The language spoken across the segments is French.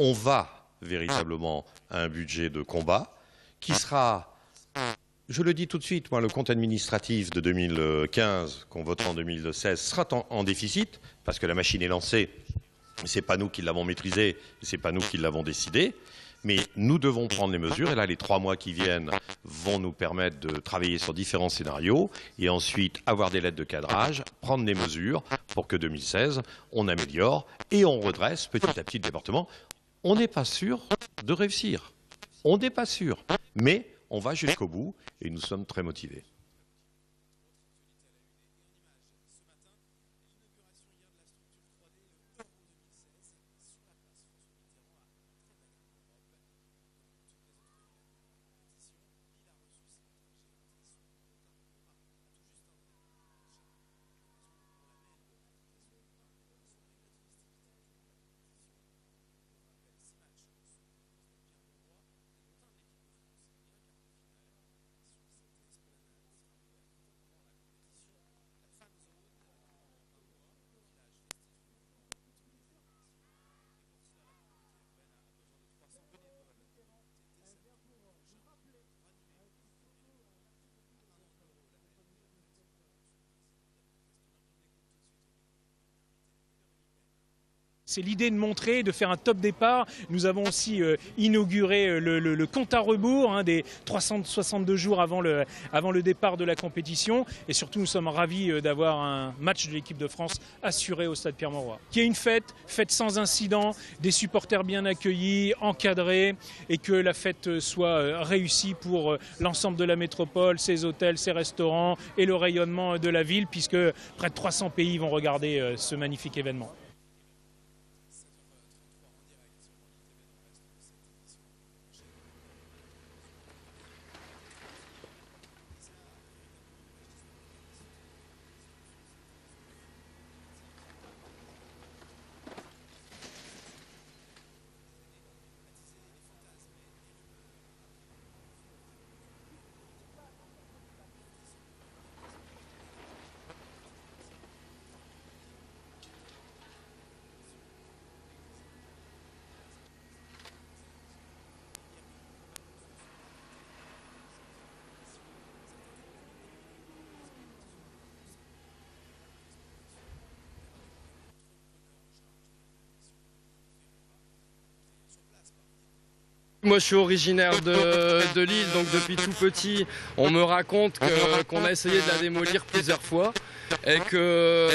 on va véritablement à un budget de combat qui sera, je le dis tout de suite, moi, le compte administratif de 2015 qu'on votera en 2016 sera en déficit parce que la machine est lancée. Ce n'est pas nous qui l'avons maîtrisé, ce n'est pas nous qui l'avons décidé. Mais nous devons prendre les mesures, et là, les 3 mois qui viennent vont nous permettre de travailler sur différents scénarios, et ensuite avoir des lettres de cadrage, prendre des mesures pour que 2016, on améliore, et on redresse petit à petit le département. On n'est pas sûr de réussir, on n'est pas sûr, mais on va jusqu'au bout, et nous sommes très motivés. C'est l'idée de montrer, de faire un top départ. Nous avons aussi inauguré le compte à rebours des 362 jours avant le départ de la compétition. Et surtout, nous sommes ravis d'avoir un match de l'équipe de France assuré au stade Pierre-Mauroy. Qu'il y ait une fête sans incident, des supporters bien accueillis, encadrés, et que la fête soit réussie pour l'ensemble de la métropole, ses hôtels, ses restaurants et le rayonnement de la ville, puisque près de 300 pays vont regarder ce magnifique événement. Moi je suis originaire de Lille, donc depuis tout petit on me raconte qu'on a essayé de la démolir plusieurs fois et que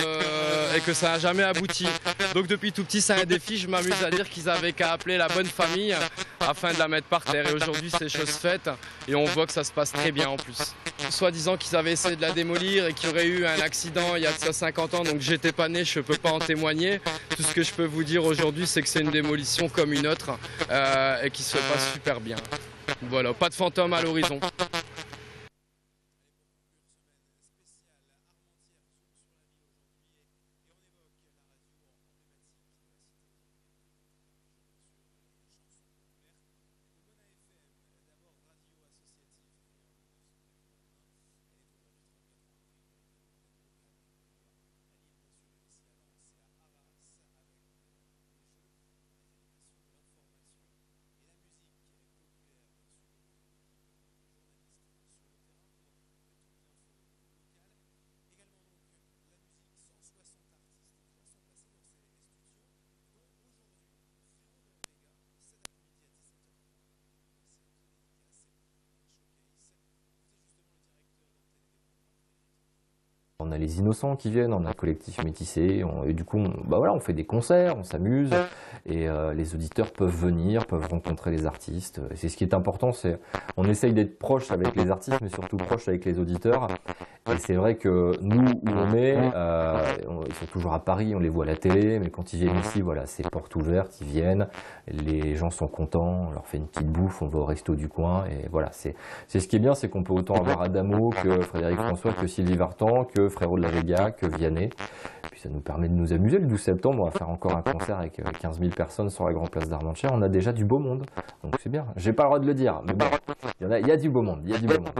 ça n'a jamais abouti. Donc depuis tout petit c'est un défi, je m'amuse à dire qu'ils avaient qu'à appeler la bonne famille afin de la mettre par terre. Et aujourd'hui c'est chose faite et on voit que ça se passe très bien en plus. Soit disant qu'ils avaient essayé de la démolir et qu'il y aurait eu un accident il y a de ça 50 ans, donc j'étais pas né, je peux pas en témoigner. Tout ce que je peux vous dire aujourd'hui c'est que c'est une démolition comme une autre et qui se passe super bien. Voilà, pas de fantôme à l'horizon. On a les innocents qui viennent, on a un collectif métissé, et du coup on fait des concerts, on s'amuse, et les auditeurs peuvent venir, peuvent rencontrer les artistes. Et c'est ce qui est important, c'est on essaye d'être proche avec les artistes, mais surtout proche avec les auditeurs. Et c'est vrai que nous, où on est, ils sont toujours à Paris, on les voit à la télé, mais quand ils viennent ici, voilà, c'est porte ouverte, ils viennent, les gens sont contents, on leur fait une petite bouffe, on va au resto du coin, et voilà, c'est ce qui est bien, c'est qu'on peut autant avoir Adamo que Frédéric François, que Sylvie Vartan, que Frérot de la Vega, que Vianney. Puis ça nous permet de nous amuser. Le 12 septembre, on va faire encore un concert avec 15 000 personnes sur la Grande Place d'Armentières. On a déjà du beau monde, donc c'est bien. J'ai pas le droit de le dire, mais bon, il y a du beau monde, il y a du beau monde.